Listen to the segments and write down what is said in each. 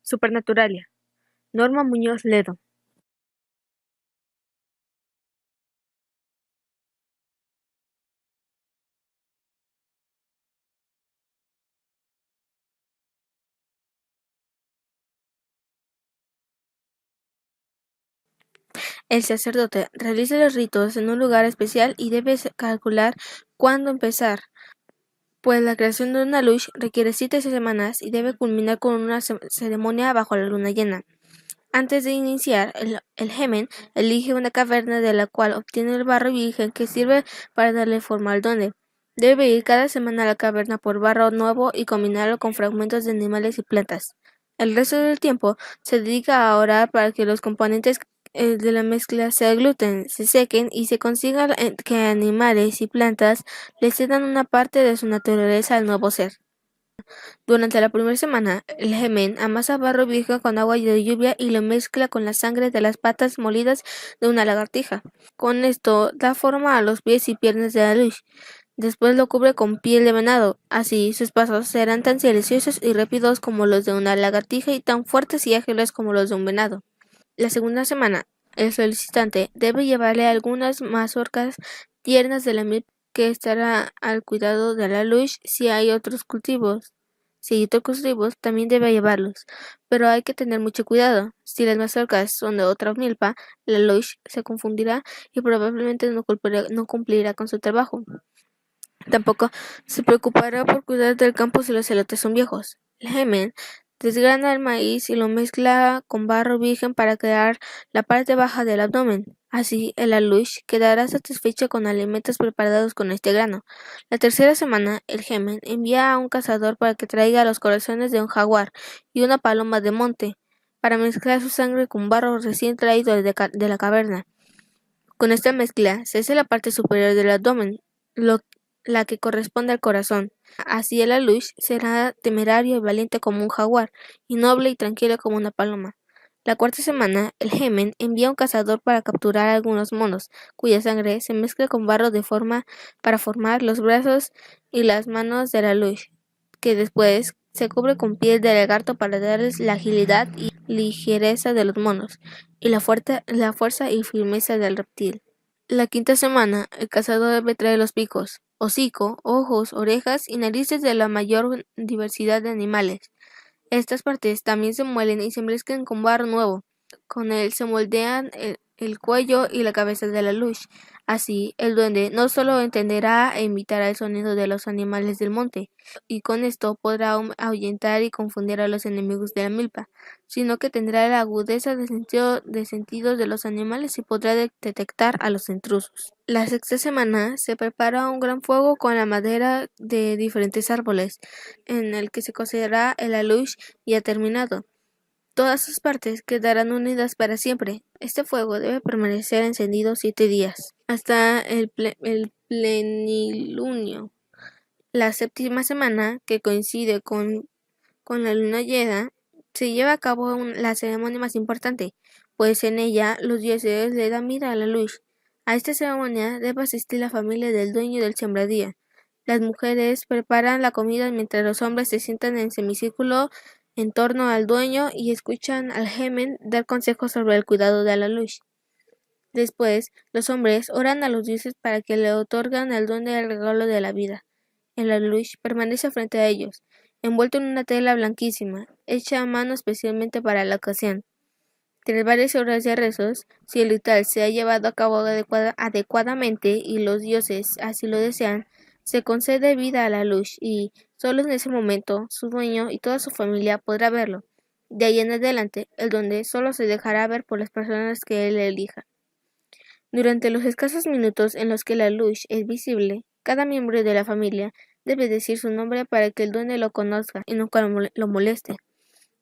Supernaturalia. Norma Muñoz Ledo. El sacerdote realiza los ritos en un lugar especial y debe calcular cuándo empezar, pues la creación de una luz requiere 7 semanas y debe culminar con una ceremonia bajo la luna llena. Antes de iniciar, el Gemen elige una caverna de la cual obtiene el barro virgen que sirve para darle forma al duende. Debe ir cada semana a la caverna por barro nuevo y combinarlo con fragmentos de animales y plantas. El resto del tiempo se dedica a orar para que los componentes de la mezcla se agluten, se sequen y se consiga que animales y plantas le cedan una parte de su naturaleza al nuevo ser. Durante la primera semana, el Gemen amasa barro viejo con agua de lluvia y lo mezcla con la sangre de las patas molidas de una lagartija. Con esto da forma a los pies y piernas de la luz. Después lo cubre con piel de venado. Así, sus pasos serán tan silenciosos y rápidos como los de una lagartija y tan fuertes y ágiles como los de un venado. La segunda semana, el solicitante debe llevarle algunas mazorcas tiernas de la milpa que estará al cuidado de la luz si hay otros cultivos. Si hay otros cultivos, también debe llevarlos, pero hay que tener mucho cuidado. Si las mazorcas son de otra milpa, la luz se confundirá y probablemente no cumplirá con su trabajo. Tampoco se preocupará por cuidar del campo si los elotes son viejos. El Gemen desgrana el maíz y lo mezcla con barro virgen para crear la parte baja del abdomen. Así, el alush quedará satisfecho con alimentos preparados con este grano. La tercera semana, el Gemen envía a un cazador para que traiga los corazones de un jaguar y una paloma de monte, para mezclar su sangre con barro recién traído de la caverna. Con esta mezcla se hace la parte superior del abdomen, la que corresponde al corazón. Así el alush será temerario y valiente como un jaguar, y noble y tranquilo como una paloma. La cuarta semana, el Gemen envía un cazador para capturar algunos monos, cuya sangre se mezcla con barro para formar los brazos y las manos del alush, que después se cubre con piel de lagarto para darles la agilidad y ligereza de los monos, y la fuerza y firmeza del reptil. La quinta semana, el cazador debe traer los picos, hocico, ojos, orejas y narices de la mayor diversidad de animales. Estas partes también se muelen y se mezclan con barro nuevo. Con él se moldean el cuello y la cabeza de la luz. Así, el duende no solo entenderá e imitará el sonido de los animales del monte, y con esto podrá ahuyentar y confundir a los enemigos de la milpa, sino que tendrá la agudeza de sentidos de los animales y podrá detectar a los intrusos. La sexta semana se prepara un gran fuego con la madera de diferentes árboles, en el que se cocerá el alush ya terminado. Todas sus partes quedarán unidas para siempre. Este fuego debe permanecer encendido 7 días, hasta el plenilunio. La séptima semana, que coincide con la luna llena, se lleva a cabo la ceremonia más importante, pues en ella los dioses le dan vida a la luz. A esta ceremonia debe asistir la familia del dueño del sembradío. Las mujeres preparan la comida mientras los hombres se sientan en semicírculo en torno al dueño y escuchan al Gemen dar consejos sobre el cuidado de la luz. Después, los hombres oran a los dioses para que le otorgan al duende el regalo de la vida. El alush permanece frente a ellos, envuelto en una tela blanquísima, hecha a mano especialmente para la ocasión. Tras varias horas de rezos, si el ritual se ha llevado a cabo adecuadamente y los dioses así lo desean, se concede vida a la luz y, solo en ese momento, su dueño y toda su familia podrá verlo. De ahí en adelante, el duende solo se dejará ver por las personas que él elija. Durante los escasos minutos en los que la luz es visible, cada miembro de la familia debe decir su nombre para que el duende lo conozca y nunca lo moleste.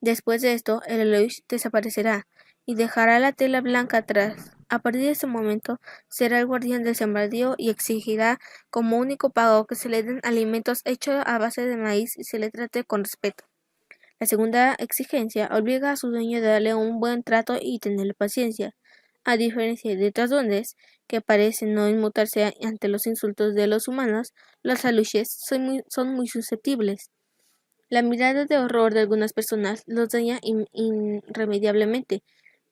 Después de esto, el luz desaparecerá y dejará la tela blanca atrás. A partir de ese momento, será el guardián del sembradío y exigirá como único pago que se le den alimentos hechos a base de maíz y se le trate con respeto. La segunda exigencia obliga a su dueño a darle un buen trato y tenerle paciencia. A diferencia de otros duendes, que parecen no inmutarse ante los insultos de los humanos, los aluches son muy susceptibles. La mirada de horror de algunas personas los daña irremediablemente,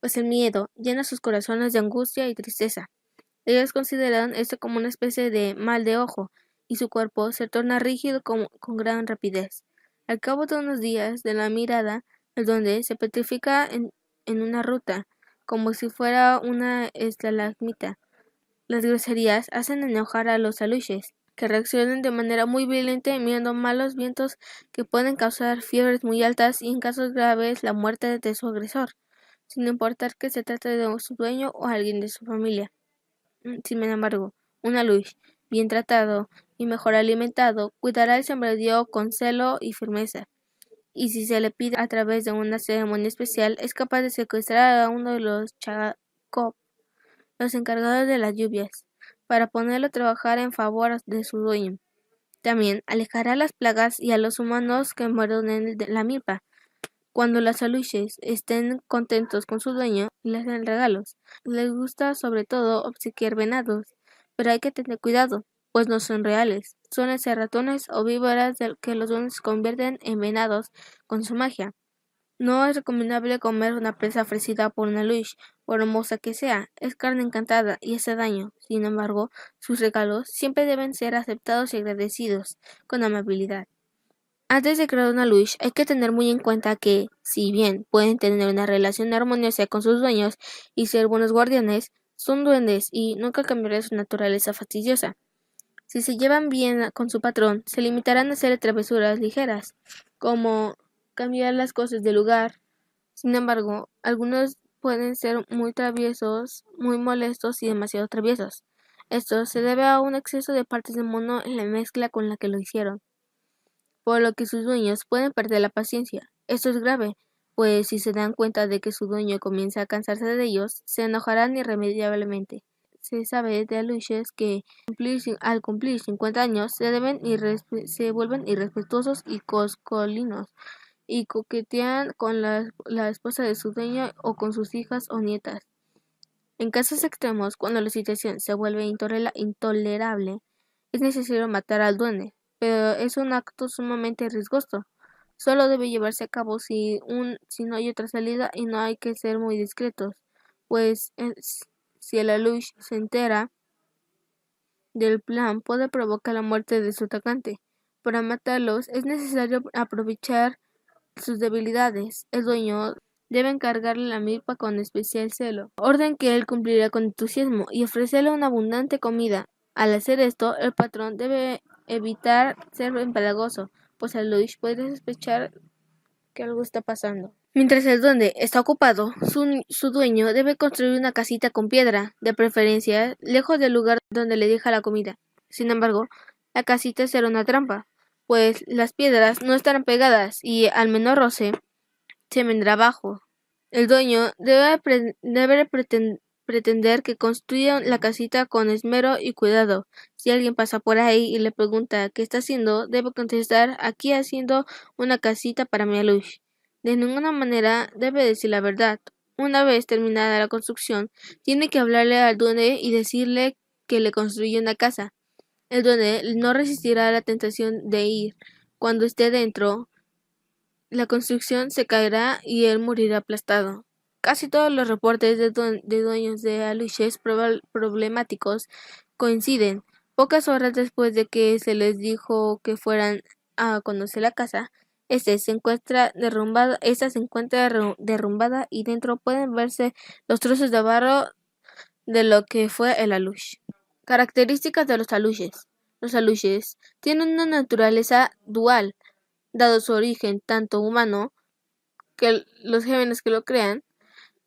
pues el miedo llena sus corazones de angustia y tristeza. Ellos consideran esto como una especie de mal de ojo, y su cuerpo se torna rígido con gran rapidez. Al cabo de unos días de la mirada, el duende se petrifica en una ruta, como si fuera una estalagmita. Las groserías hacen enojar a los aluches, que reaccionan de manera muy violenta enviando malos vientos que pueden causar fiebres muy altas y en casos graves la muerte de su agresor, sin importar que se trate de su dueño o alguien de su familia. Sin embargo, un aluche bien tratado y mejor alimentado cuidará el sembradío con celo y firmeza, y si se le pide a través de una ceremonia especial es capaz de secuestrar a uno de los chacop, los encargados de las lluvias, para ponerlo a trabajar en favor de su dueño. También alejará las plagas y a los humanos que muerden la milpa. Cuando los aluches estén contentos con su dueño, les dan regalos. Les gusta sobre todo obsequiar venados, pero hay que tener cuidado, pues no son reales. Suelen ser ratones o víboras que los duendes convierten en venados con su magia. No es recomendable comer una presa ofrecida por una lush, por hermosa que sea, es carne encantada y hace daño. Sin embargo, sus regalos siempre deben ser aceptados y agradecidos, con amabilidad. Antes de crear una lush, hay que tener muy en cuenta que, si bien pueden tener una relación armoniosa con sus dueños y ser buenos guardianes, son duendes y nunca cambiarán su naturaleza fastidiosa. Si se llevan bien con su patrón, se limitarán a hacer travesuras ligeras, como cambiar las cosas de lugar. Sin embargo, algunos pueden ser muy traviesos, muy molestos y demasiado traviesos. Esto se debe a un exceso de partes de mono en la mezcla con la que lo hicieron, por lo que sus dueños pueden perder la paciencia. Esto es grave, pues si se dan cuenta de que su dueño comienza a cansarse de ellos, se enojarán irremediablemente. Se sabe de aluches que al cumplir 50 años se vuelven irrespetuosos y coscolinos y coquetean con la esposa de su dueño o con sus hijas o nietas. En casos extremos, cuando la situación se vuelve intolerable, es necesario matar al duende, pero es un acto sumamente riesgoso. Solo debe llevarse a cabo si no hay otra salida y no hay que ser muy discretos, pues si el alush se entera del plan puede provocar la muerte de su atacante. Para matarlos es necesario aprovechar sus debilidades. El dueño debe encargarle la milpa con especial celo, orden que él cumplirá con entusiasmo, y ofrecerle una abundante comida. Al hacer esto, el patrón debe evitar ser empalagoso, pues el Luis puede sospechar que algo está pasando. Mientras el duende está ocupado, su dueño debe construir una casita con piedra, de preferencia lejos del lugar donde le deja la comida. Sin embargo, la casita será una trampa, pues las piedras no estarán pegadas y al menor roce se vendrá abajo. El dueño debe pretender que construya la casita con esmero y cuidado. Si alguien pasa por ahí y le pregunta qué está haciendo, debe contestar: aquí haciendo una casita para mi alush. De ninguna manera debe decir la verdad. Una vez terminada la construcción, tiene que hablarle al duende y decirle que le construye una casa. El duende no resistirá a la tentación de ir. Cuando esté dentro, la construcción se caerá y él morirá aplastado. Casi todos los reportes de dueños de aluches problemáticos coinciden. Pocas horas después de que se les dijo que fueran a conocer la casa, esta se encuentra derrumbada y dentro pueden verse los trozos de barro de lo que fue el aluche. Características de los aluches. Los aluches tienen una naturaleza dual, dado su origen tanto humano, que los jóvenes que lo crean,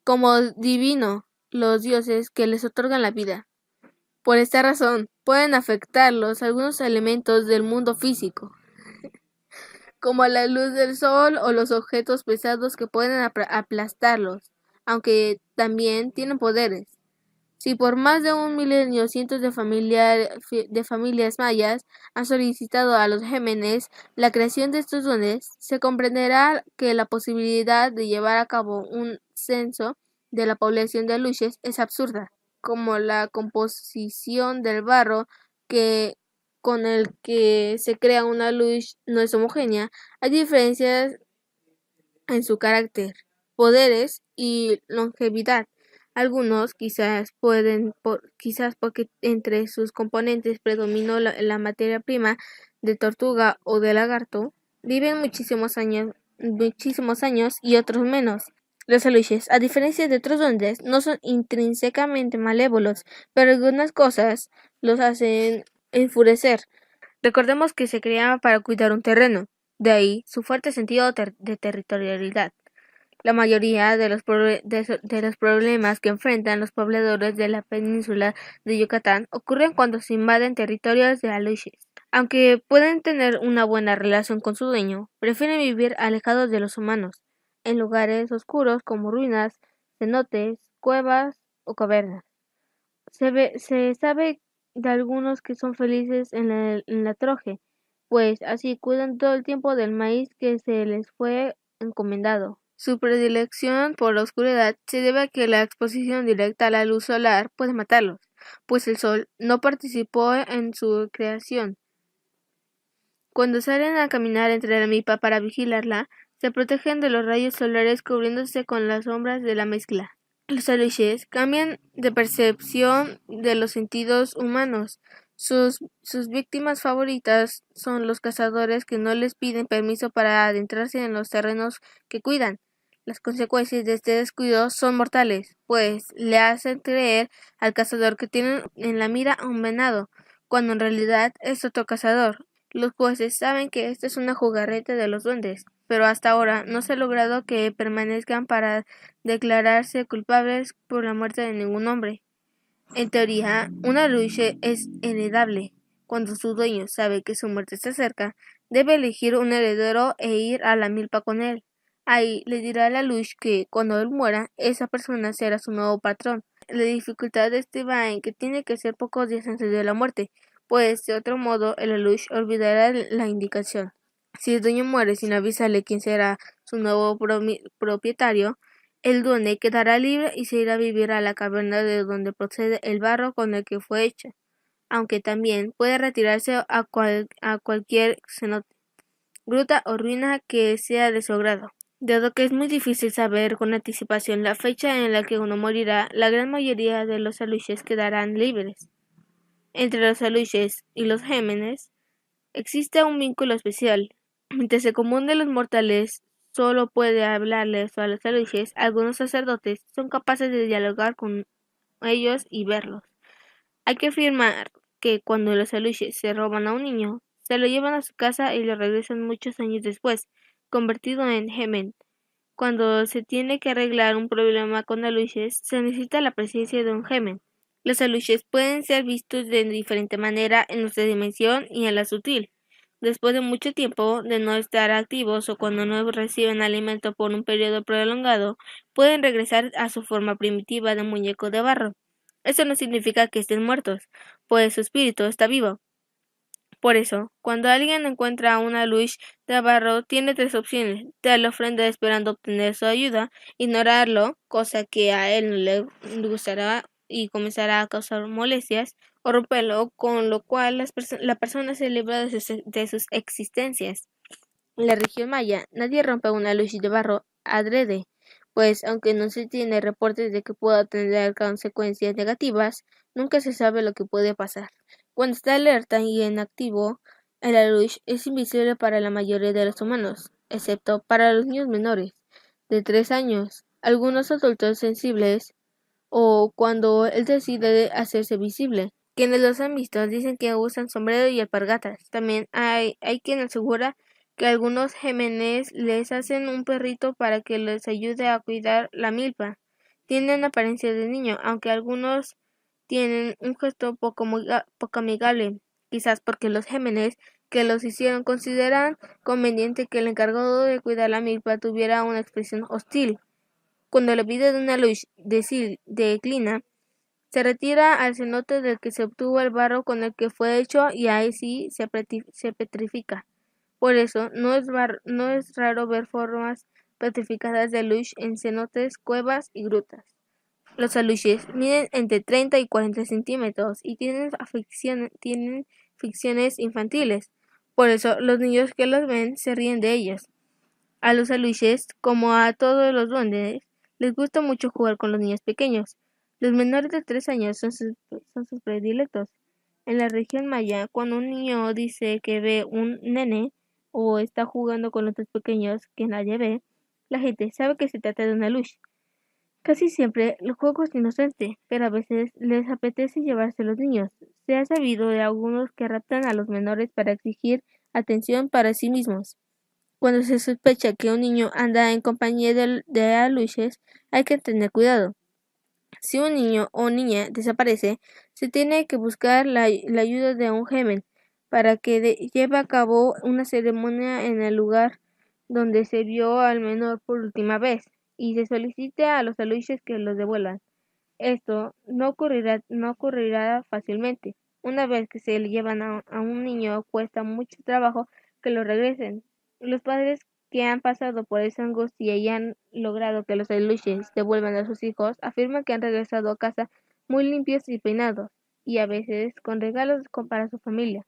como divino, los dioses que les otorgan la vida. Por esta razón, pueden afectarlos algunos elementos del mundo físico, como la luz del sol o los objetos pesados que pueden aplastarlos, aunque también tienen poderes. Si por más de un milenio cientos de familias mayas han solicitado a los Gémenes la creación de estos dones, se comprenderá que la posibilidad de llevar a cabo un censo de la población de aluches es absurda, como la composición del barro que con el que se crea una luz no es homogénea, hay diferencias en su carácter, poderes y longevidad. Algunos quizás porque entre sus componentes predominó la materia prima de tortuga o de lagarto, viven muchísimos años y otros menos. Los aluches, a diferencia de otros duendes, no son intrínsecamente malévolos, pero algunas cosas los hacen enfurecer. Recordemos que se creaba para cuidar un terreno, de ahí su fuerte sentido de territorialidad. La mayoría de los problemas que enfrentan los pobladores de la península de Yucatán ocurren cuando se invaden territorios de aluches. Aunque pueden tener una buena relación con su dueño, prefieren vivir alejados de los humanos, en lugares oscuros como ruinas, cenotes, cuevas o cavernas. Se sabe de algunos que son felices en la troje, pues así cuidan todo el tiempo del maíz que se les fue encomendado. Su predilección por la oscuridad se debe a que la exposición directa a la luz solar puede matarlos, pues el sol no participó en su creación. Cuando salen a caminar entre la milpa para vigilarla, se protegen de los rayos solares cubriéndose con las sombras de la mezcla. Los aluches cambian de percepción de los sentidos humanos. Sus víctimas favoritas son los cazadores que no les piden permiso para adentrarse en los terrenos que cuidan. Las consecuencias de este descuido son mortales, pues le hacen creer al cazador que tienen en la mira a un venado, cuando en realidad es otro cazador. Los jueces saben que esta es una jugarreta de los duendes, pero hasta ahora no se ha logrado que permanezcan para declararse culpables por la muerte de ningún hombre. En teoría, una luche es heredable. Cuando su dueño sabe que su muerte está cerca, debe elegir un heredero e ir a la milpa con él. Ahí le dirá a la luche que, cuando él muera, esa persona será su nuevo patrón. La dificultad de este va en que tiene que ser pocos días antes de la muerte, pues de otro modo el aluche olvidará la indicación. Si el dueño muere sin avisarle quién será su nuevo propietario, el duende quedará libre y se irá a vivir a la caverna de donde procede el barro con el que fue hecho, aunque también puede retirarse a cualquier cenote, gruta o ruina que sea de su agrado. Dado que es muy difícil saber con anticipación la fecha en la que uno morirá, la gran mayoría de los aluches quedarán libres. Entre los aluches y los gémenes existe un vínculo especial. Mientras el común de los mortales solo puede hablarles a los aluches, algunos sacerdotes son capaces de dialogar con ellos y verlos. Hay que afirmar que cuando los aluches se roban a un niño, se lo llevan a su casa y lo regresan muchos años después, convertido en gemen. Cuando se tiene que arreglar un problema con aluches, se necesita la presencia de un gemen. Los aluches pueden ser vistos de diferente manera en nuestra dimensión y en la sutil. Después de mucho tiempo de no estar activos o cuando no reciben alimento por un periodo prolongado, pueden regresar a su forma primitiva de muñeco de barro. Eso no significa que estén muertos, pues su espíritu está vivo. Por eso, cuando alguien encuentra una luz de barro, tiene tres opciones: darle ofrenda esperando obtener su ayuda, ignorarlo, cosa que a él no le gustará y comenzará a causar molestias, o romperlo, con lo cual la persona se libra de sus existencias. En la región maya, nadie rompe una luz de barro adrede, pues aunque no se tiene reportes de que pueda tener consecuencias negativas, nunca se sabe lo que puede pasar. Cuando está alerta y en activo, el alush es invisible para la mayoría de los humanos, excepto para los niños menores, de 3 años, algunos adultos sensibles, o cuando él decide hacerse visible. Quienes los han visto dicen que usan sombrero y alpargatas. También hay quien asegura que algunos gémenes les hacen un perrito para que les ayude a cuidar la milpa. Tienen apariencia de niño, aunque algunos tienen un gesto poco amigable, quizás porque los gémenes que los hicieron consideran conveniente que el encargado de cuidar la milpa tuviera una expresión hostil. Cuando la vida de una luz declina, se retira al cenote del que se obtuvo el barro con el que fue hecho y ahí sí se petrifica. Por eso, no es raro ver formas petrificadas de aluche en cenotes, cuevas y grutas. Los aluches miden entre 30 y 40 centímetros y tienen ficciones infantiles. Por eso los niños que los ven se ríen de ellos. A los aluches, como a todos los duendes, les gusta mucho jugar con los niños pequeños. Los menores de 3 años son sus predilectos. En la región maya, cuando un niño dice que ve un nene o está jugando con otros pequeños que nadie ve, la gente sabe que se trata de un aluche. Casi siempre el juego es inocente, pero a veces les apetece llevarse a los niños. Se ha sabido de algunos que raptan a los menores para exigir atención para sí mismos. Cuando se sospecha que un niño anda en compañía de aluches, hay que tener cuidado. Si un niño o niña desaparece, se tiene que buscar la ayuda de un gemen para que lleve a cabo una ceremonia en el lugar donde se vio al menor por última vez y se solicite a los aluches que los devuelvan. Esto no ocurrirá fácilmente. Una vez que se le llevan a un niño, cuesta mucho trabajo que lo regresen. Los padres que han pasado por esa angustia y han logrado que los aluches devuelvan a sus hijos, afirman que han regresado a casa muy limpios y peinados, y a veces con regalos para su familia.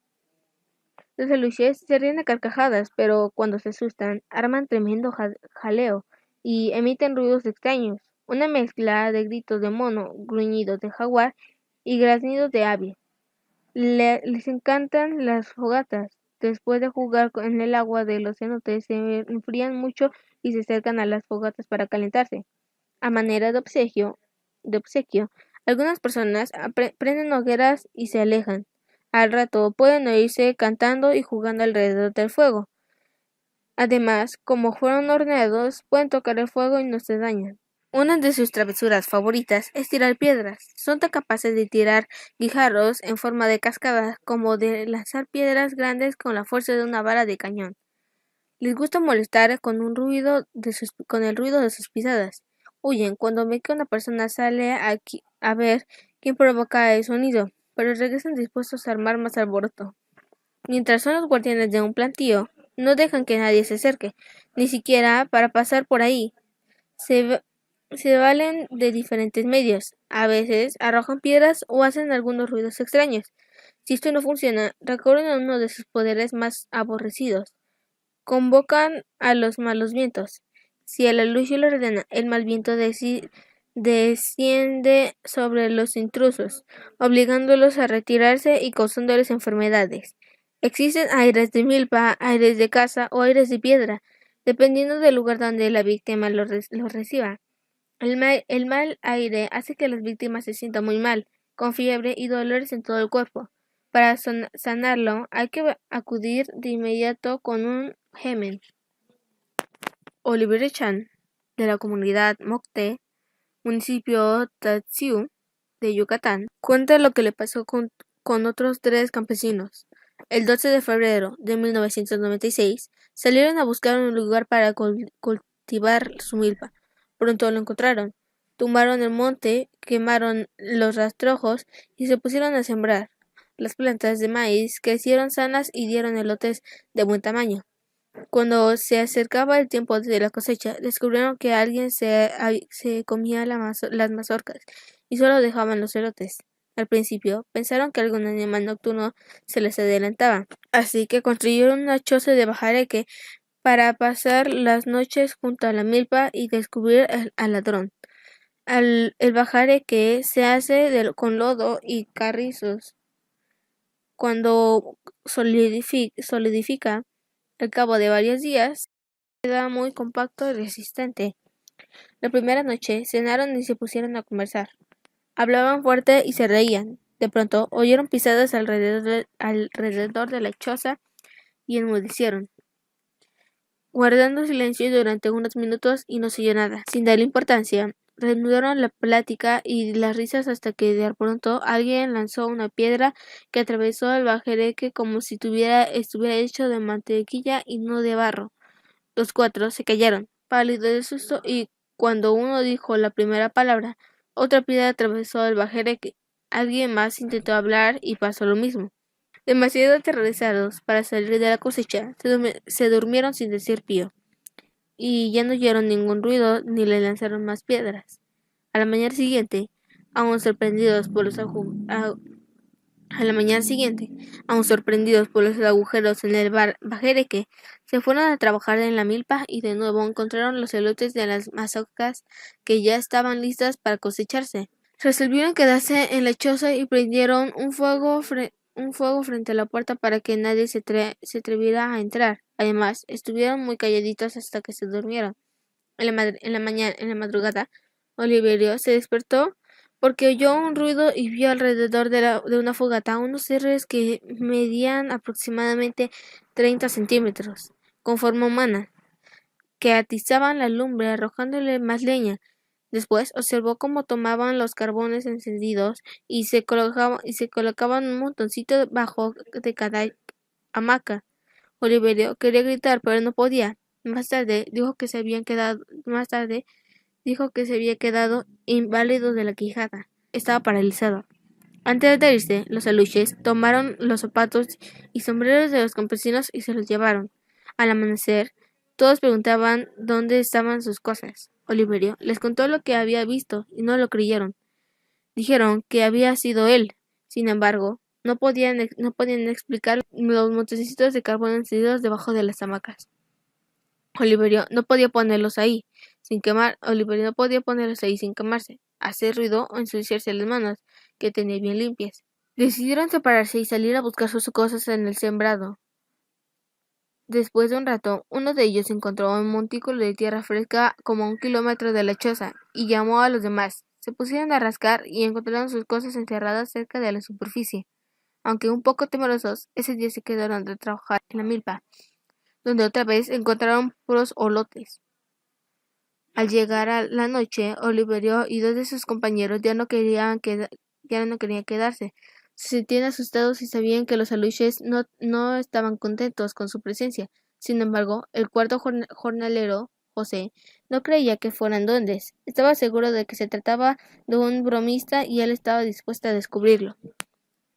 Los aluches se ríen a carcajadas, pero cuando se asustan, arman tremendo jaleo y emiten ruidos extraños, una mezcla de gritos de mono, gruñidos de jaguar y graznidos de ave. Les encantan las fogatas. Después de jugar en el agua de los cenotes, se enfrían mucho y se acercan a las fogatas para calentarse. A manera de obsequio, algunas personas prenden hogueras y se alejan. Al rato pueden oírse cantando y jugando alrededor del fuego. Además, como fueron horneados, pueden tocar el fuego y no se dañan. Una de sus travesuras favoritas es tirar piedras. Son tan capaces de tirar guijarros en forma de cascadas como de lanzar piedras grandes con la fuerza de una bala de cañón. Les gusta molestar con el ruido de sus pisadas. Huyen cuando ven que una persona sale a ver quién provoca el sonido, pero regresan dispuestos a armar más alboroto. Mientras son los guardianes de un plantío, no dejan que nadie se acerque, ni siquiera para pasar por ahí. Se valen de diferentes medios. A veces arrojan piedras o hacen algunos ruidos extraños. Si esto no funciona, recurren a uno de sus poderes más aborrecidos. Convocan a los malos vientos. Si el aluche lo ordena, el mal viento desciende sobre los intrusos, obligándolos a retirarse y causándoles enfermedades. Existen aires de milpa, aires de caza o aires de piedra, dependiendo del lugar donde la víctima los reciba. El mal aire hace que las víctimas se sientan muy mal, con fiebre y dolores en todo el cuerpo. Para sanarlo, hay que acudir de inmediato con un gemen. Oliver Chan, de la comunidad Mocté, municipio Tatsiu de Yucatán, cuenta lo que le pasó con otros 3 campesinos. El 12 de febrero de 1996 salieron a buscar un lugar para cultivar su milpa. Pronto lo encontraron. Tumbaron el monte, quemaron los rastrojos y se pusieron a sembrar. Las plantas de maíz crecieron sanas y dieron elotes de buen tamaño. Cuando se acercaba el tiempo de la cosecha, descubrieron que alguien se comía las mazorcas y solo dejaban los elotes. Al principio, pensaron que algún animal nocturno se les adelantaba, así que construyeron una choza de bajareque para pasar las noches junto a la milpa y descubrir al ladrón. El bajareque se hace con lodo y carrizos. Cuando solidifica, al cabo de varios días, queda muy compacto y resistente. La primera noche cenaron y se pusieron a conversar. Hablaban fuerte y se reían. De pronto oyeron pisadas alrededor de la choza y enmudecieron, guardando silencio durante unos minutos y no se oyó nada. Sin darle importancia, reanudaron la plática y las risas hasta que de pronto alguien lanzó una piedra que atravesó el bajereque como si estuviera hecho de mantequilla y no de barro. Los 4 se callaron, pálidos de susto, y cuando uno dijo la primera palabra, otra piedra atravesó el bajereque. Alguien más intentó hablar y pasó lo mismo. Demasiado aterrorizados para salir de la cosecha, se durmieron sin decir pío, y ya no oyeron ningún ruido ni le lanzaron más piedras. A la mañana siguiente, aún sorprendidos por los A la mañana siguiente, aún sorprendidos por los agujeros en el bajereque, se fueron a trabajar en la milpa y de nuevo encontraron los elotes de las mazorcas que ya estaban listas para cosecharse. Resolvieron quedarse en la choza y prendieron un fuego frente a la puerta para que nadie se atreviera a entrar. Además, estuvieron muy calladitos hasta que se durmieron. En la madrugada, Oliverio se despertó porque oyó un ruido y vio alrededor de una fogata unos seres que medían aproximadamente 30 centímetros, con forma humana, que atizaban la lumbre arrojándole más leña. Después observó cómo tomaban los carbones encendidos y se colocaban un montoncito debajo de cada hamaca. Oliverio quería gritar, pero no podía. Más tarde dijo que se había quedado inválido de la quijada. Estaba paralizado. Antes de irse, los aluches tomaron los zapatos y sombreros de los campesinos y se los llevaron. Al amanecer, todos preguntaban dónde estaban sus cosas. Oliverio les contó lo que había visto y no lo creyeron. Dijeron que había sido él. Sin embargo, no podían explicar los montecitos de carbón encendidos debajo de las hamacas. Oliverio no podía ponerlos ahí sin quemarse, hacer ruido o ensuciarse las manos, que tenía bien limpias. Decidieron separarse y salir a buscar sus cosas en el sembrado. Después de un rato, uno de ellos encontró un montículo de tierra fresca como a 1 kilómetro de la choza y llamó a los demás. Se pusieron a rascar y encontraron sus cosas enterradas cerca de la superficie. Aunque un poco temerosos, ese día se quedaron de trabajar en la milpa, donde otra vez encontraron puros olotes. Al llegar a la noche, Oliverio y 2 de sus compañeros ya no querían quedarse. Se sentían asustados y sabían que los aluches no estaban contentos con su presencia. Sin embargo, el cuarto jornalero, José, no creía que fueran duendes. Estaba seguro de que se trataba de un bromista y él estaba dispuesto a descubrirlo.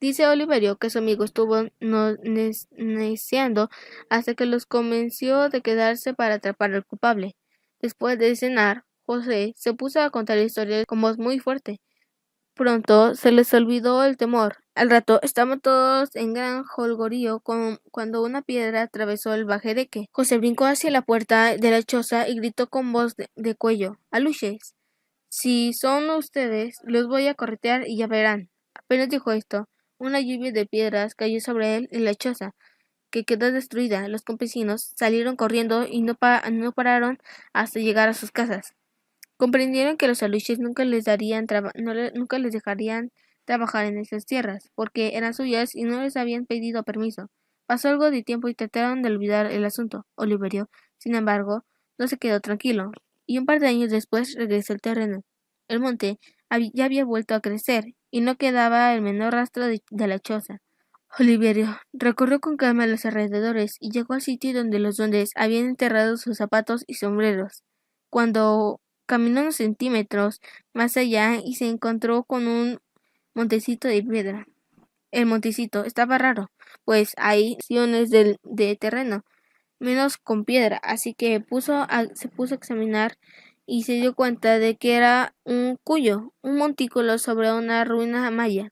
Dice Oliverio que su amigo estuvo neciando hasta que los convenció de quedarse para atrapar al culpable. Después de cenar, José se puso a contar historias con voz muy fuerte. Pronto se les olvidó el temor. Al rato estaban todos en gran jolgorio cuando una piedra atravesó el bajereque. José brincó hacia la puerta de la choza y gritó con voz de cuello: «Aluches, si son ustedes, los voy a corretear y ya verán». Apenas dijo esto, una lluvia de piedras cayó sobre él y la choza, que quedó destruida. Los campesinos salieron corriendo y no pararon hasta llegar a sus casas. Comprendieron que los aluches nunca les dejarían trabajar en esas tierras, porque eran suyas y no les habían pedido permiso. Pasó algo de tiempo y trataron de olvidar el asunto. Oliverio, sin embargo, no se quedó tranquilo, y un par de años después regresó al terreno. El monte ya había vuelto a crecer, y no quedaba el menor rastro de la choza. Oliverio recorrió con calma los alrededores y llegó al sitio donde los duendes habían enterrado sus zapatos y sombreros. Cuando caminó unos centímetros más allá y se encontró con un montecito de piedra. El montecito estaba raro, pues hay secciones de terreno, menos con piedra, así que se puso a examinar y se dio cuenta de que era un montículo sobre una ruina maya.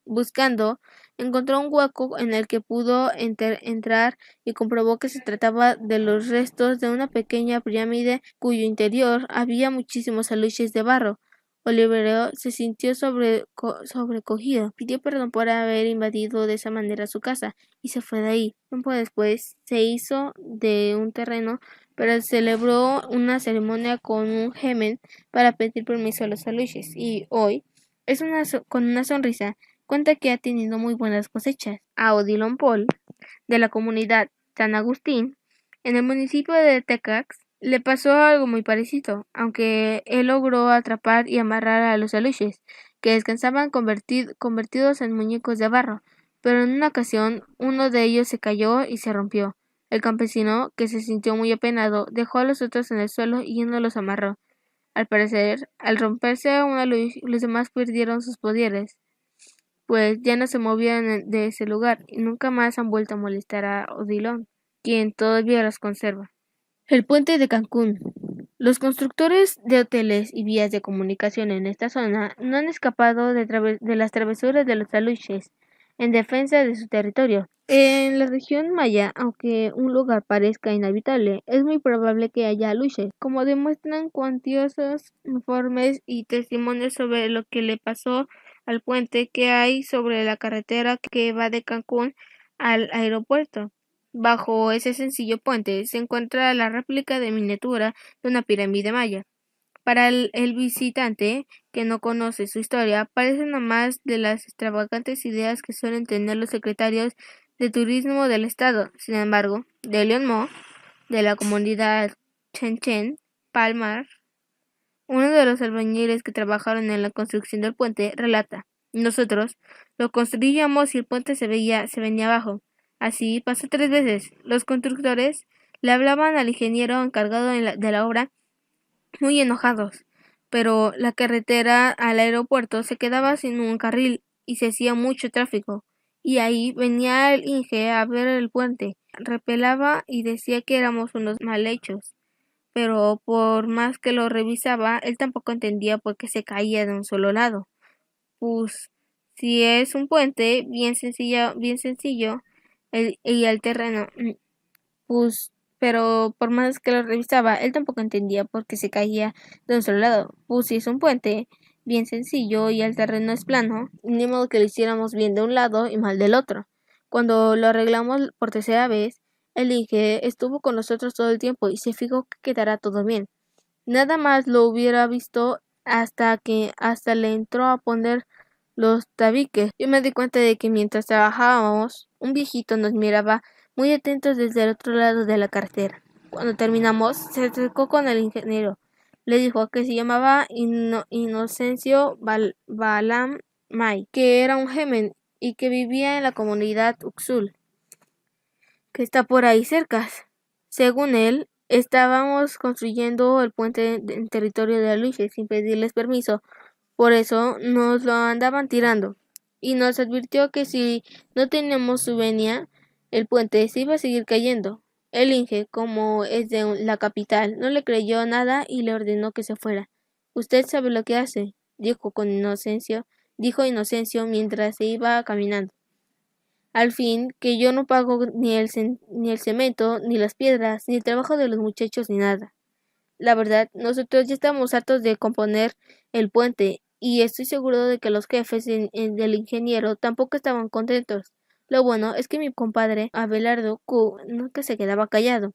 Buscando, encontró un hueco en el que pudo entrar y comprobó que se trataba de los restos de una pequeña pirámide cuyo interior había muchísimos aluches de barro. Oliverio se sintió sobrecogido, pidió perdón por haber invadido de esa manera su casa y se fue de ahí. Tiempo después se hizo de un terreno, pero celebró una ceremonia con un gemen para pedir permiso a los aluches y hoy con una sonrisa cuenta que ha tenido muy buenas cosechas. A Odilon Paul, de la comunidad San Agustín, en el municipio de Tecax, le pasó algo muy parecido, aunque él logró atrapar y amarrar a los aluches, que descansaban convertidos en muñecos de barro, pero en una ocasión uno de ellos se cayó y se rompió. El campesino, que se sintió muy apenado, dejó a los otros en el suelo y uno los amarró. Al parecer, al romperse un aluche, los demás perdieron sus poderes, pues ya no se movieron de ese lugar y nunca más han vuelto a molestar a Odilon, quien todavía los conserva. El puente de Cancún. Los constructores de hoteles y vías de comunicación en esta zona no han escapado de las travesuras de los aluches. en defensa de su territorio. En la región maya, aunque un lugar parezca inhabitable, es muy probable que haya aluches, como demuestran cuantiosos informes y testimonios sobre lo que le pasó al puente que hay sobre la carretera que va de Cancún al aeropuerto. Bajo ese sencillo puente se encuentra la réplica de miniatura de una pirámide maya. Para el visitante que no conoce su historia, parece una más de las extravagantes ideas que suelen tener los secretarios de turismo del estado. Sin embargo, de Leon Mo, de la comunidad Chenchen, Palmar, uno de los albañiles que trabajaron en la construcción del puente, relata: nosotros lo construíamos y el puente se venía abajo. Así pasó 3 veces. Los constructores le hablaban al ingeniero encargado de la obra muy enojados, pero la carretera al aeropuerto se quedaba sin un carril y se hacía mucho tráfico. Y ahí venía el Inge a ver el puente, repelaba y decía que éramos unos mal hechos, pero por más que lo revisaba, él tampoco entendía por qué se caía de un solo lado. Pues si es un puente bien sencillo, y el terreno, pues, pero por más que lo revisaba, él tampoco entendía por qué se caía de un solo lado. Pues si es un puente bien sencillo y el terreno es plano, ni modo que lo hiciéramos bien de un lado y mal del otro. Cuando lo arreglamos por tercera vez, el Inge estuvo con nosotros todo el tiempo y se fijó que quedará todo bien. Nada más lo hubiera visto hasta le entró a poner los tabiques. Yo me di cuenta de que mientras trabajábamos, un viejito nos miraba muy atentos desde el otro lado de la carretera. Cuando terminamos, se acercó con el ingeniero. Le dijo que se llamaba Inocencio Balam May, que era un gemen y que vivía en la comunidad Uxul, que está por ahí cerca. Según él, estábamos construyendo el puente en territorio de Aluche sin pedirles permiso, por eso nos lo andaban tirando, y nos advirtió que si no teníamos su venia, el puente se iba a seguir cayendo. El Inge, como es de la capital, no le creyó nada y le ordenó que se fuera. Usted sabe lo que hace, dijo Inocencio mientras se iba caminando. Al fin, que yo no pago ni el cemento, ni las piedras, ni el trabajo de los muchachos, ni nada. La verdad, nosotros ya estamos hartos de componer el puente, y estoy seguro de que los jefes del ingeniero tampoco estaban contentos. Lo bueno es que mi compadre Abelardo Q nunca se quedaba callado,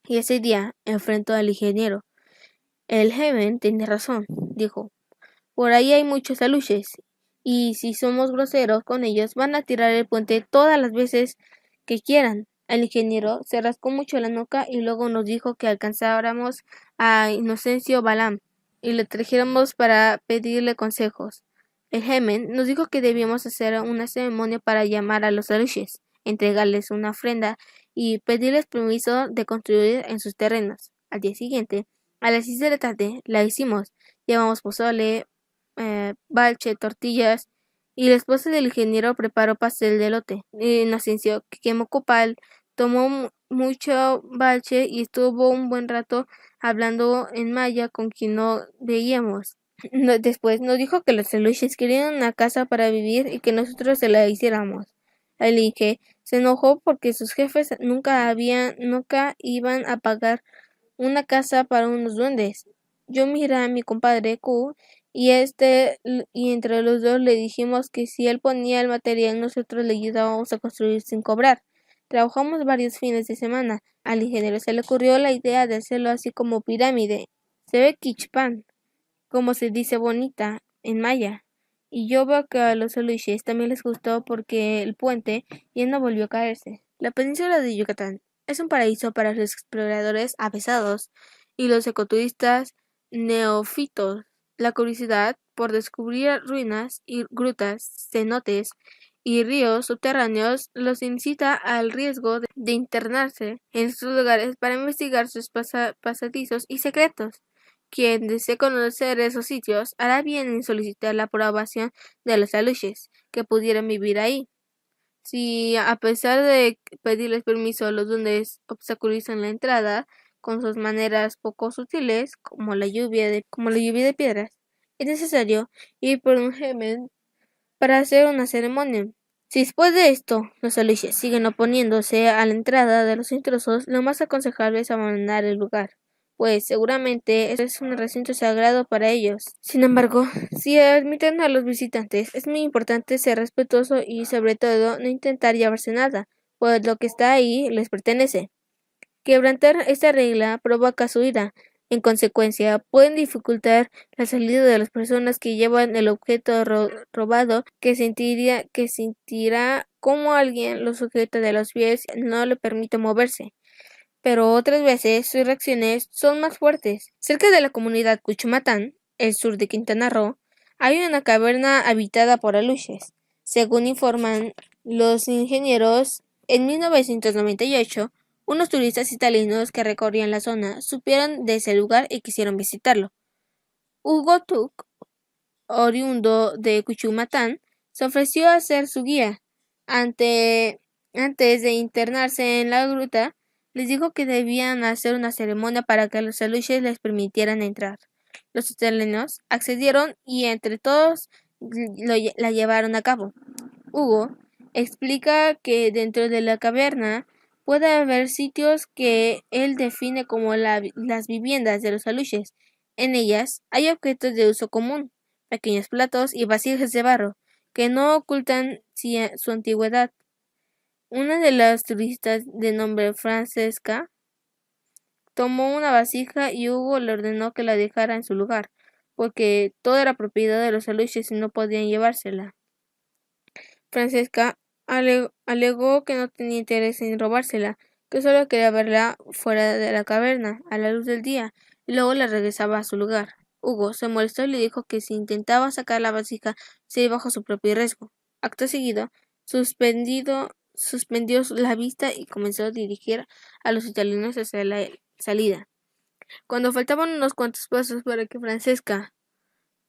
y ese día enfrentó al ingeniero. El jefe tiene razón, dijo. Por ahí hay muchos aluches, y si somos groseros con ellos van a tirar el puente todas las veces que quieran. El ingeniero se rascó mucho la nuca y luego nos dijo que alcanzáramos a Inocencio Balam y le trajéramos para pedirle consejos. El Gemen nos dijo que debíamos hacer una ceremonia para llamar a los aluches, entregarles una ofrenda y pedirles permiso de construir en sus terrenos. Al día siguiente, a las 6 de la tarde, la hicimos. Llevamos pozole, balche, tortillas, y la esposa del ingeniero preparó pastel de elote. Inocencio, que quemó copal, tomó mucho balche y estuvo un buen rato hablando en maya con quien no veíamos. Después nos dijo que los Aluches querían una casa para vivir y que nosotros se la hiciéramos. El Inge se enojó porque sus jefes nunca iban a pagar una casa para unos duendes. Yo miré a mi compadre Q y entre los dos le dijimos que si él ponía el material nosotros le ayudábamos a construir sin cobrar. Trabajamos varios fines de semana. Al ingeniero se le ocurrió la idea de hacerlo así como pirámide. Se ve quichpan, como se dice bonita en maya. Y yo veo que a los aluches también les gustó porque el puente ya no volvió a caerse. La península de Yucatán es un paraíso para los exploradores avesados y los ecoturistas neófitos. La curiosidad por descubrir ruinas y grutas, cenotes y ríos subterráneos los incita al riesgo de internarse en estos lugares para investigar sus pasadizos y secretos. Quien desee conocer esos sitios hará bien en solicitar la aprobación de los aluches que pudieran vivir ahí. Si a pesar de pedirles permiso los duendes obstaculizan la entrada con sus maneras poco sutiles, como la lluvia de piedras, es necesario ir por un gemen para hacer una ceremonia. Si después de esto los aluches siguen oponiéndose a la entrada de los intrusos, lo más aconsejable es abandonar el lugar, pues seguramente este es un recinto sagrado para ellos. Sin embargo, si admiten a los visitantes, es muy importante ser respetuoso y sobre todo no intentar llevarse nada, pues lo que está ahí les pertenece. Quebrantar esta regla provoca su ira. En consecuencia, pueden dificultar la salida de las personas que llevan el objeto robado, que sentirá como alguien lo sujeta de los pies y no le permite moverse. Pero otras veces sus reacciones son más fuertes. Cerca de la comunidad Cuchumatán, el sur de Quintana Roo, hay una caverna habitada por aluches. Según informan los ingenieros, en 1998, unos turistas italianos que recorrían la zona supieron de ese lugar y quisieron visitarlo. Hugo Tuck, oriundo de Cuchumatán, se ofreció a ser su guía. Antes de internarse en la gruta, les dijo que debían hacer una ceremonia para que los aluches les permitieran entrar. Los italianos accedieron y entre todos la llevaron a cabo. Hugo explica que dentro de la caverna puede haber sitios que él define como las viviendas de los aluches. En ellas hay objetos de uso común, pequeños platos y vasijas de barro, que no ocultan su antigüedad. Una de las turistas de nombre Francesca tomó una vasija y Hugo le ordenó que la dejara en su lugar, porque toda era propiedad de los aluches y no podían llevársela. Francesca alegó que no tenía interés en robársela, que solo quería verla fuera de la caverna, a la luz del día, y luego la regresaba a su lugar. Hugo se molestó y le dijo que si intentaba sacar la vasija sería bajo su propio riesgo. Acto seguido, suspendió la vista y comenzó a dirigir a los italianos hacia la salida. Cuando faltaban unos cuantos pasos para que Francesca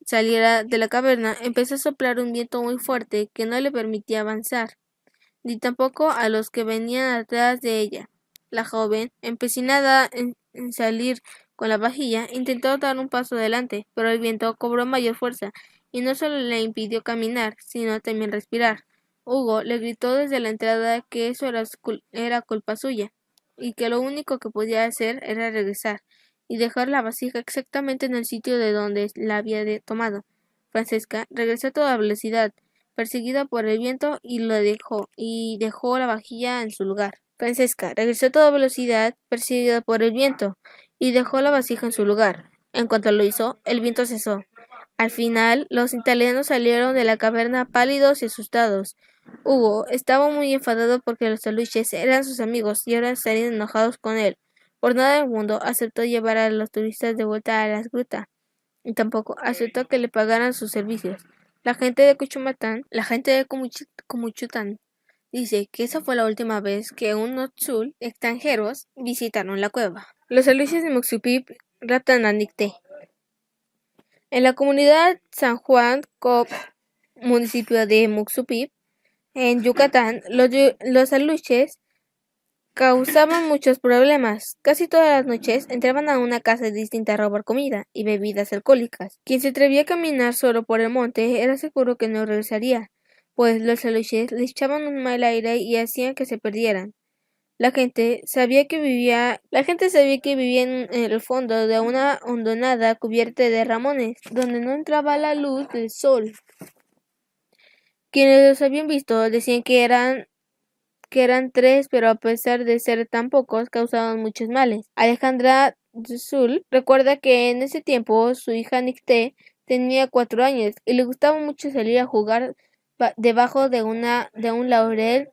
saliera de la caverna, empezó a soplar un viento muy fuerte que no le permitía avanzar, ni tampoco a los que venían atrás de ella. La joven, empecinada en salir con la vajilla, intentó dar un paso adelante, pero el viento cobró mayor fuerza y no solo le impidió caminar, sino también respirar. Hugo le gritó desde la entrada que eso era culpa suya, y que lo único que podía hacer era regresar y dejar la vasija exactamente en el sitio de donde la había tomado. Francesca regresó a toda velocidad, perseguida por el viento, y dejó la vajilla en su lugar. Francesca regresó a toda velocidad, perseguida por el viento, y dejó la vasija en su lugar. En cuanto lo hizo, el viento cesó. Al final, los italianos salieron de la caverna pálidos y asustados. Hugo estaba muy enfadado porque los aluches eran sus amigos y ahora estarían enojados con él. Por nada del mundo aceptó llevar a los turistas de vuelta a las grutas, y tampoco aceptó que le pagaran sus servicios. La gente de Comuchután, dice que esa fue la última vez que unos Tzul extranjeros visitaron la cueva. Los aluches de Muxupip raptan a Nicté. En la comunidad San Juan Cop, municipio de Muxupip, en Yucatán, los aluches causaban muchos problemas. Casi todas las noches entraban a una casa distinta a robar comida y bebidas alcohólicas. Quien se atrevía a caminar solo por el monte era seguro que no regresaría, pues los aluches le echaban un mal aire y hacían que se perdieran. La gente sabía que vivía en el fondo de una hondonada cubierta de ramones, donde no entraba la luz del sol. Quienes los habían visto decían que eran tres, pero a pesar de ser tan pocos, causaban muchos males. Alejandra Tzul recuerda que en ese tiempo su hija Nicté tenía 4 años y le gustaba mucho salir a jugar debajo de un laurel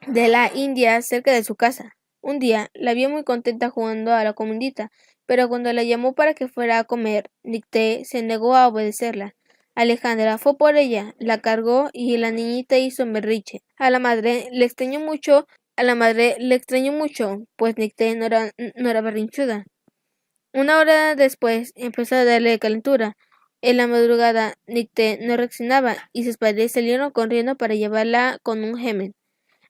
de la India cerca de su casa. Un día la vio muy contenta jugando a la comidita, pero cuando la llamó para que fuera a comer, Nicté se negó a obedecerla. Alejandra fue por ella, la cargó y la niñita hizo un berriche. A la madre le extrañó mucho, pues Nicté no era berrinchuda. Una hora después empezó a darle calentura. En la madrugada, Nicté no reaccionaba y sus padres salieron corriendo para llevarla con un gemen.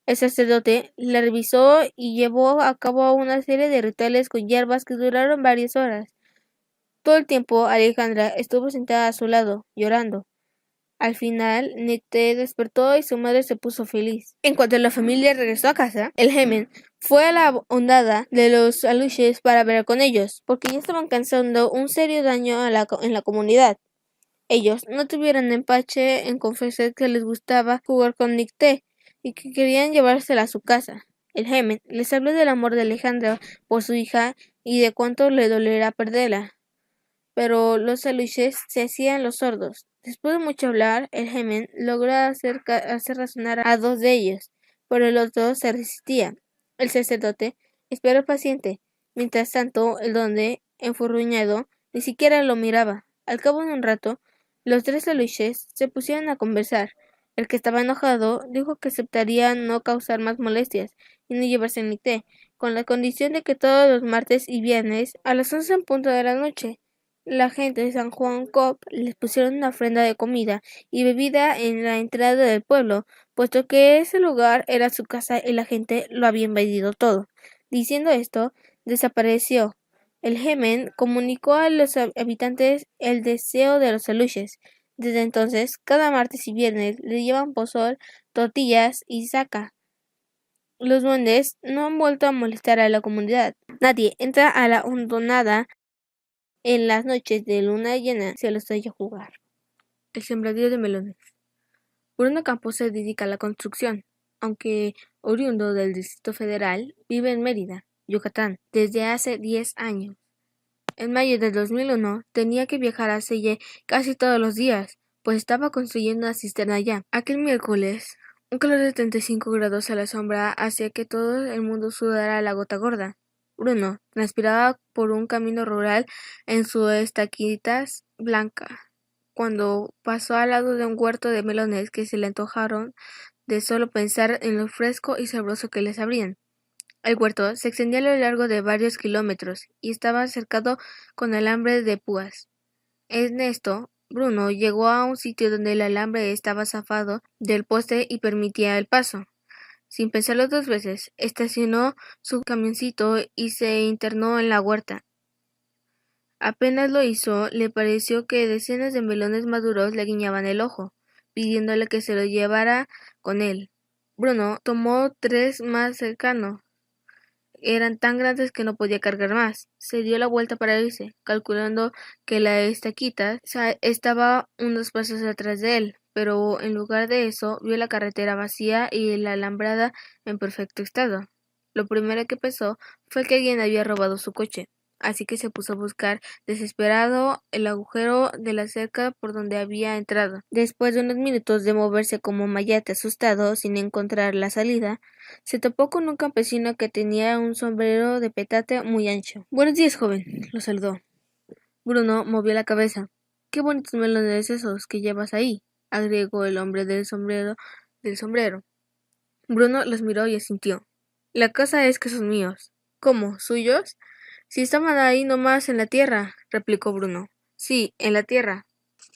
El sacerdote la revisó y llevó a cabo una serie de rituales con hierbas que duraron varias horas. Todo el tiempo Alejandra estuvo sentada a su lado, llorando. Al final, Nicté despertó y su madre se puso feliz. En cuanto la familia regresó a casa, el Hemen fue a la hondada de los aluches para ver con ellos, porque ya estaban causando un serio daño en la comunidad. Ellos no tuvieron empache en confesar que les gustaba jugar con Nicté y que querían llevársela a su casa. El Hemen les habló del amor de Alejandra por su hija y de cuánto le dolerá perderla. Pero los aluches se hacían los sordos. Después de mucho hablar, el Hemen logró hacer razonar a dos de ellos, pero los dos se resistían. El sacerdote esperó paciente. Mientras tanto, el donde, enfurruñado, ni siquiera lo miraba. Al cabo de un rato, los tres aluches se pusieron a conversar. El que estaba enojado dijo que aceptaría no causar más molestias y no llevarse ni té, con la condición de que todos los martes y viernes, a las 11 en punto de la noche, la gente de San Juan Cop les pusieron una ofrenda de comida y bebida en la entrada del pueblo, puesto que ese lugar era su casa y la gente lo había invadido todo. Diciendo esto, desapareció. El Hemen comunicó a los habitantes el deseo de los aluches. Desde entonces, cada martes y viernes le llevan pozol, tortillas y saca. Los duendes no han vuelto a molestar a la comunidad. Nadie entra a la hondonada en las noches de luna llena se los oye jugar. El sembradío de melones. Bruno Campos se dedica a la construcción, aunque oriundo del Distrito Federal, vive en Mérida, Yucatán, desde hace 10 años. En mayo de 2001 tenía que viajar a Celle casi todos los días, pues estaba construyendo una cisterna allá. Aquel miércoles, un calor de 35 grados a la sombra hacía que todo el mundo sudara la gota gorda. Bruno transpiraba por un camino rural en su estaquitas blanca, cuando pasó al lado de un huerto de melones que se le antojaron de solo pensar en lo fresco y sabroso que les abrían. El huerto se extendía a lo largo de varios kilómetros y estaba cercado con alambre de púas. En esto, Bruno llegó a un sitio donde el alambre estaba zafado del poste y permitía el paso. Sin pensarlo dos veces, estacionó su camioncito y se internó en la huerta. Apenas lo hizo, le pareció que decenas de melones maduros le guiñaban el ojo, pidiéndole que se lo llevara con él. Bruno tomó 3 más cercanos. Eran tan grandes que no podía cargar más. Se dio la vuelta para irse, calculando que la estaquita estaba unos pasos atrás de él, pero en lugar de eso vio la carretera vacía y la alambrada en perfecto estado. Lo primero que pensó fue que alguien había robado su coche, así que se puso a buscar desesperado el agujero de la cerca por donde había entrado. Después de unos minutos de moverse como mayate asustado sin encontrar la salida, se topó con un campesino que tenía un sombrero de petate muy ancho. «Buenos días, joven», lo saludó. Bruno movió la cabeza. «Qué bonitos melones esos que llevas ahí», agregó el hombre del sombrero. Bruno los miró y asintió. «La cosa es que son míos». «¿Cómo? ¿Suyos?» «Si estaban ahí nomás en la tierra», replicó Bruno. «Sí, en la tierra.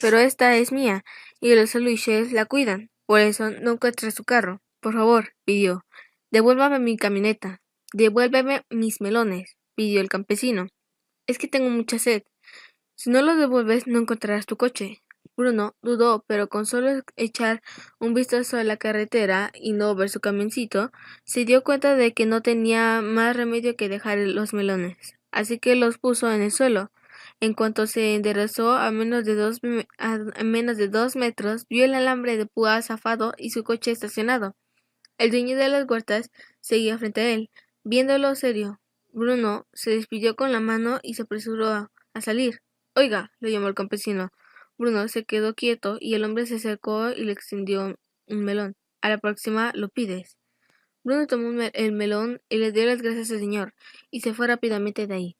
Pero esta es mía, y los aluches la cuidan. Por eso no encuentra su carro. Por favor», pidió. «Devuélvame mi camioneta. Devuélveme mis melones», pidió el campesino. «Es que tengo mucha sed. Si no lo devuelves, no encontrarás tu coche». Bruno dudó, pero con solo echar un vistazo a la carretera y no ver su camioncito, se dio cuenta de que no tenía más remedio que dejar los melones. Así que los puso en el suelo. En cuanto se enderezó a menos de 2 metros, vio el alambre de púa zafado y su coche estacionado. El dueño de las huertas seguía frente a él, viéndolo serio. Bruno se despidió con la mano y se apresuró a salir. «Oiga», lo llamó el campesino. Bruno se quedó quieto y el hombre se acercó y le extendió un melón. «A la próxima lo pides». Bruno tomó el melón y le dio las gracias al señor, y se fue rápidamente de ahí.